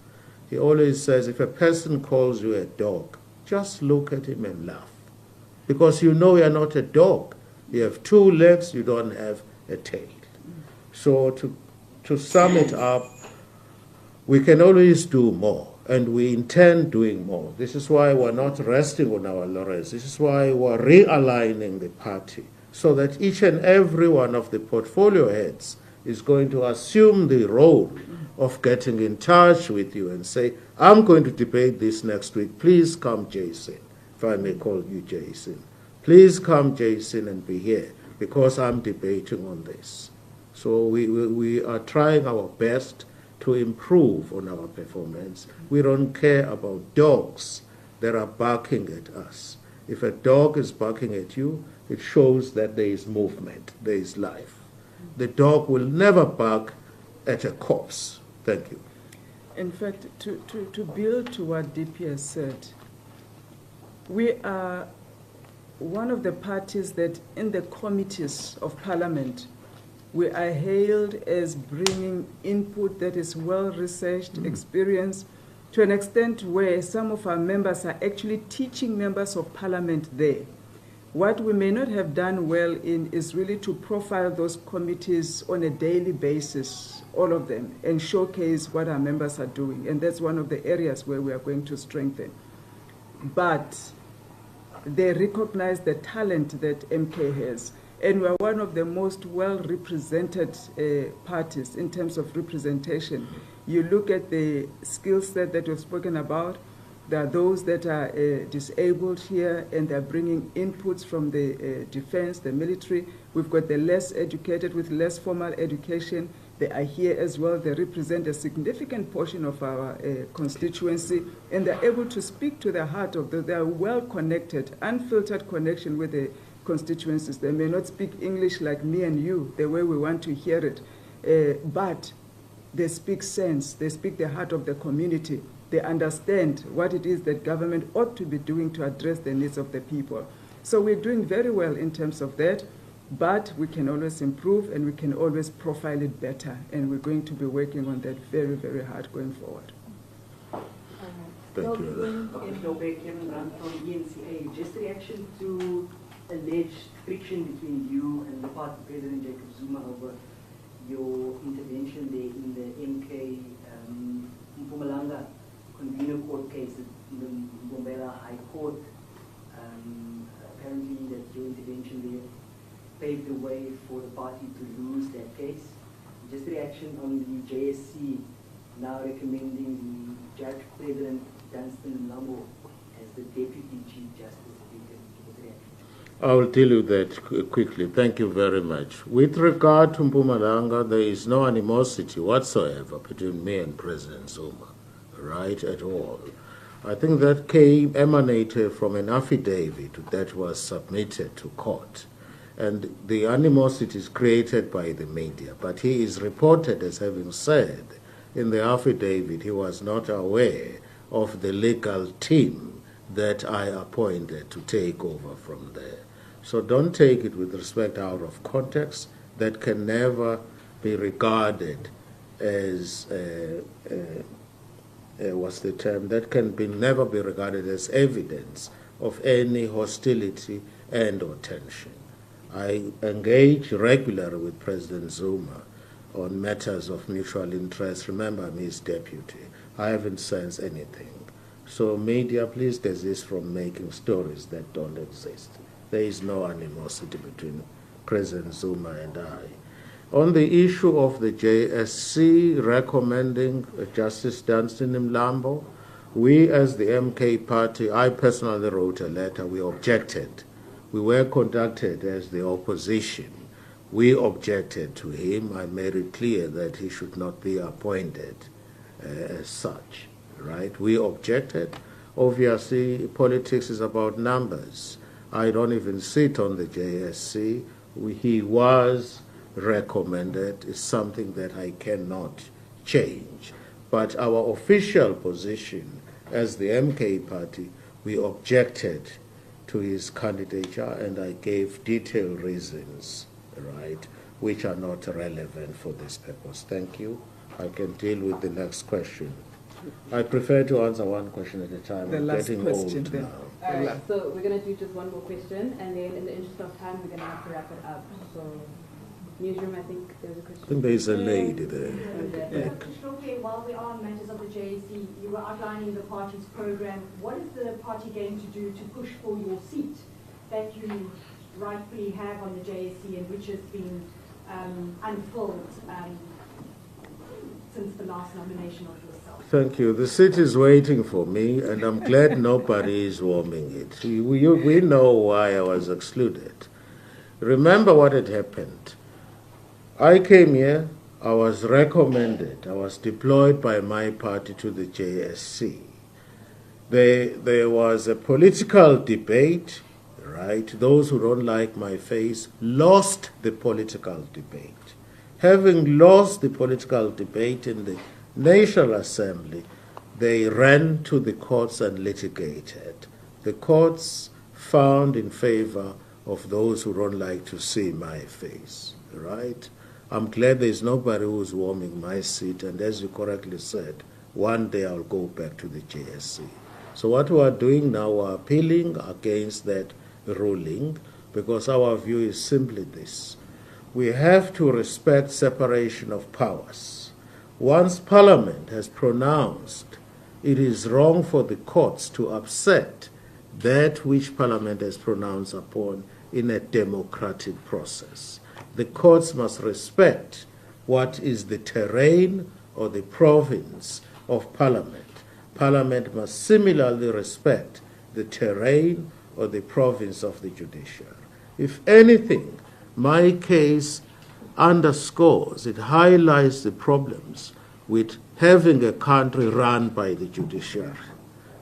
He always says, if a person calls you a dog, just look at him and laugh. Because you know you're not a dog. You have 2 legs, you don't have a tail. So to sum it up, we can always do more, and we intend doing more. This is why we're not resting on our laurels. This is why we're realigning the party, so that each and every one of the portfolio heads is going to assume the role of getting in touch with you and say, I'm going to debate this next week. Please come, Jason, if I may call you Jason. Please come, Jason, and be here, because I'm debating on this. So we are trying our best to improve on our performance. We don't care about dogs that are barking at us. If a dog is barking at you, it shows that there is movement, there is life. The dog will never bark at a corpse. Thank you. In fact, to build to what DP has said, we are one of the parties that in the committees of Parliament, we are hailed as bringing input that is well-researched, experienced, to an extent where some of our members are actually teaching members of Parliament there. What we may not have done well in is really to profile those committees on a daily basis, all of them, and showcase what our members are doing. And that's one of the areas where we are going to strengthen. But they recognize the talent that MK has. And we are one of the most well-represented parties in terms of representation. You look at the skill set that we've spoken about. There are those that are disabled here, and they're bringing inputs from the defense, the military. We've got the less educated with less formal education. They are here as well. They represent a significant portion of our constituency, and they're able to speak to the heart of they are well-connected, unfiltered connection with the constituencies. They may not speak English like me and you, the way we want to hear it, but they speak sense. They speak the heart of the community. They understand what it is that government ought to be doing to address the needs of the people. So we're doing very well in terms of that, but we can always improve and we can always profile it better. And we're going to be working on that very, very hard going forward. Thank you. Just reaction to alleged friction between you and the party President Jacob Zuma over your intervention there in the MK Mpumalanga convener court case in the Mbombela High Court. Apparently that your intervention there paved the way for the party to lose that case. Just reaction on the JSC now recommending the Judge President Dunstan Nhlamulo as the Deputy Chief Justice. I will tell you that quickly. Thank you very much. With regard to Mpumalanga, there is no animosity whatsoever between me and President Zuma, right, at all. I think that emanated from an affidavit that was submitted to court. And the animosity is created by the media. But he is reported as having said in the affidavit he was not aware of the legal team that I appointed to take over from there. So don't take it with respect out of context. That can never be regarded as, what's the term? That can never be regarded as evidence of any hostility and or tension. I engage regularly with President Zuma on matters of mutual interest. Remember, I'm his deputy. I haven't sensed anything. So media, please desist from making stories that don't exist. There is no animosity between President Zuma and I. On the issue of the JSC recommending Justice Dunstan Mlambo, we as the MK party, I personally wrote a letter, we objected. We were conducted as the opposition. We objected to him. I made it clear that he should not be appointed as such, right? We objected. Obviously, politics is about numbers. I don't even sit on the JSC. He was recommended. It's something that I cannot change. But our official position as the MK party, we objected to his candidature, and I gave detailed reasons, right, which are not relevant for this purpose. Thank you. I can deal with the next question. I prefer to answer one question at a time. I'm getting old now. All right, so we're going to do just one more question, and then in the interest of time, we're going to have to wrap it up. So, newsroom, I think there's a question. I think there's a lady there. Okay, while we are on matters of the JSC, you were outlining the party's program. What is the party going to do to push for your seat that you rightfully have on the JSC and which has been unfilled since the last nomination of yourself? Thank you. The seat is waiting for me, and I'm glad nobody is warming it. We know why I was excluded. Remember what had happened. I came here, I was recommended, I was deployed by my party to the JSC. There was a political debate, right? Those who don't like my face lost the political debate. Having lost the political debate in the National Assembly, they ran to the courts and litigated. The courts found in favor of those who don't like to see my face, right? I'm glad there's nobody who's warming my seat, and as you correctly said, one day I'll go back to the JSC. So what we are doing now, we're appealing against that ruling, because our view is simply this. We have to respect separation of powers. Once Parliament has pronounced, it is wrong for the courts to upset that which Parliament has pronounced upon in a democratic process. The courts must respect what is the terrain or the province of Parliament. Parliament must similarly respect the terrain or the province of the judiciary. If anything, my case underscores, it highlights the problems with having a country run by the judiciary.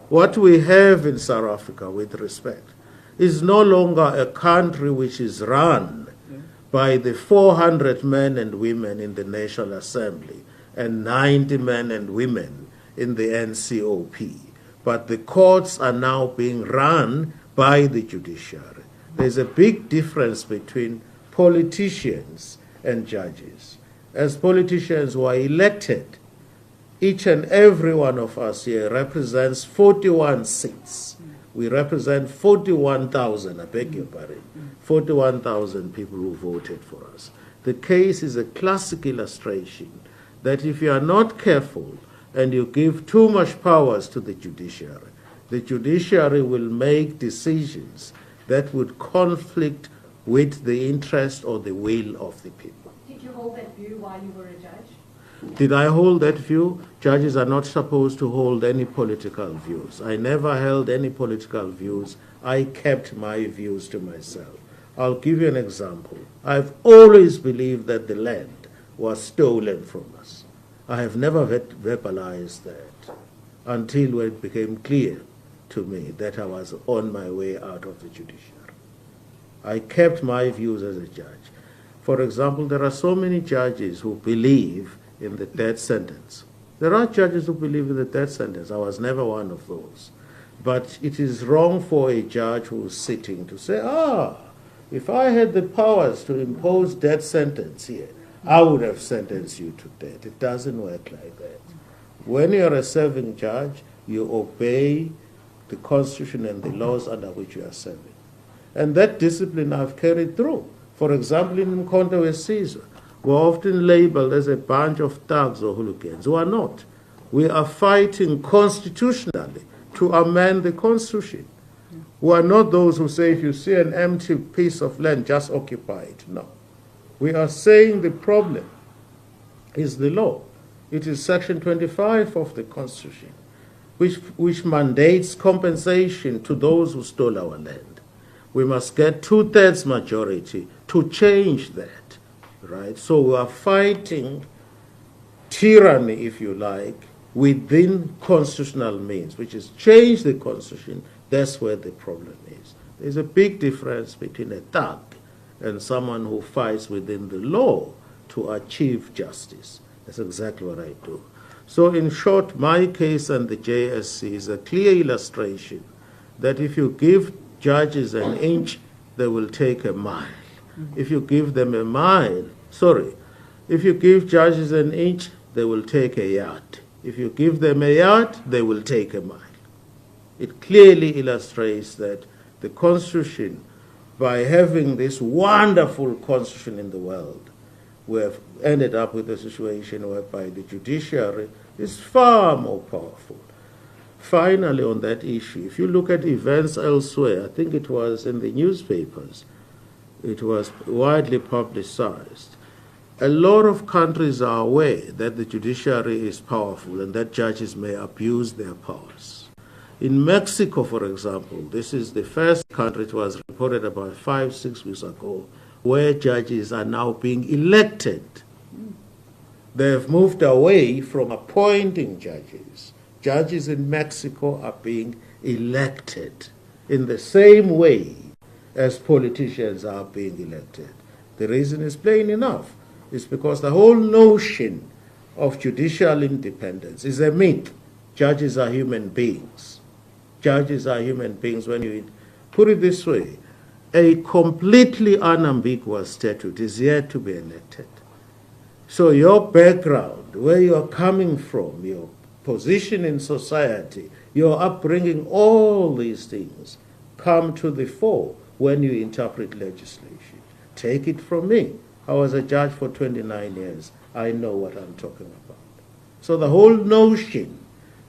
What we have in South Africa, with respect, is no longer a country which is run by the 400 men and women in the National Assembly and 90 men and women in the NCOP. But the courts are now being run by the judiciary. There's a big difference between politicians and judges. As politicians who are elected, each and every one of us here represents 41 seats. We represent 41,000, I beg your pardon, 41,000 people who voted for us. The case is a classic illustration that if you are not careful and you give too much powers to the judiciary will make decisions that would conflict with the interest or the will of the people. Did you hold that view while you were a judge? Did I hold that view? Judges are not supposed to hold any political views. I never held any political views. I kept my views to myself. I'll give you an example. I've always believed that the land was stolen from us. I have never verbalized that until it became clear to me that I was on my way out of the judiciary. I kept my views as a judge. For example, there are so many judges who believe in the death sentence. There are judges who believe in the death sentence. I was never one of those. But it is wrong for a judge who is sitting to say, if I had the powers to impose death sentence here, I would have sentenced you to death. It doesn't work like that. When you're a serving judge, you obey the Constitution and the laws under which you are serving. And that discipline I've carried through. For example, in Mkhonto we Caesar, we're often labeled as a bunch of thugs or hooligans who are not. We are fighting constitutionally to amend the Constitution. We are not those who say if you see an empty piece of land, just occupy it. No. We are saying the problem is the law. It is Section 25 of the Constitution, which mandates compensation to those who stole our land. We must get 2/3 majority to change that, right? So we are fighting tyranny, if you like, within constitutional means, which is change the Constitution. That's where the problem is. There's a big difference between a thug and someone who fights within the law to achieve justice. That's exactly what I do. So in short, my case and the JSC is a clear illustration that if you give judges an inch, they will take a mile. If you give them if you give judges an inch, they will take a yard. If you give them a yard, they will take a mile. It clearly illustrates that the Constitution, by having this wonderful Constitution in the world, we have ended up with a situation whereby the judiciary is far more powerful. Finally, on that issue, if you look at events elsewhere, I think it was in the newspapers, it was widely publicized. A lot of countries are aware that the judiciary is powerful and that judges may abuse their powers. In Mexico, for example, this is the first country, it was reported about 5-6 weeks ago, where judges are now being elected. They have moved away from appointing judges. Judges in Mexico are being elected in the same way as politicians are being elected. The reason is plain enough. It's because the whole notion of judicial independence is a myth. Judges are human beings. Judges are human beings. When you put it this way, a completely unambiguous statute is yet to be enacted. So your background, where you're coming from, your position in society, your upbringing, all these things come to the fore when you interpret legislation. Take it from me. I was a judge for 29 years. I know what I'm talking about. So the whole notion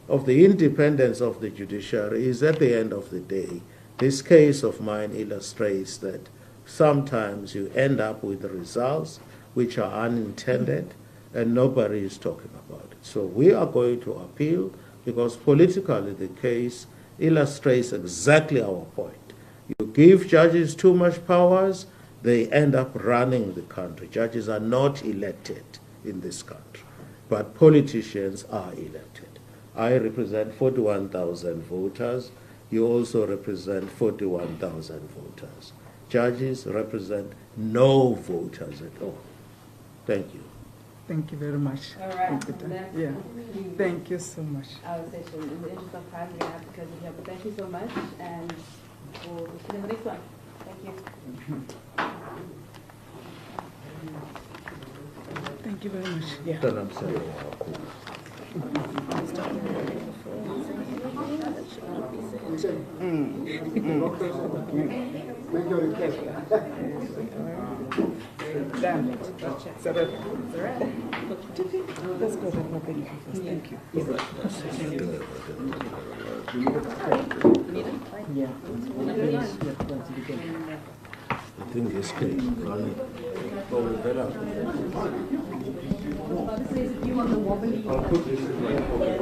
of the independence of the judiciary is, at the end of the day, this case of mine illustrates that sometimes you end up with results which are unintended and nobody is talking about it. So we are going to appeal because politically the case illustrates exactly our point. You give judges too much powers, they end up running the country. Judges are not elected in this country, but politicians are elected. I represent 41,000 voters. You also represent 41,000 voters. Judges represent no voters at all. Thank you. Thank you very much. All right. Thank you. Let's Yeah. conclude Thank you so much. our session. In the interest of time, we have to close it here. But thank you so much, and we'll see you in the next one. Thank you. Thank you very much. Yeah. Then I'm sorry. Done. Sarah. Let's go to the baby first. Thank you. Yeah. I think this case running. Oh, we better. This is you on the wobbly. I'll put this in my pocket.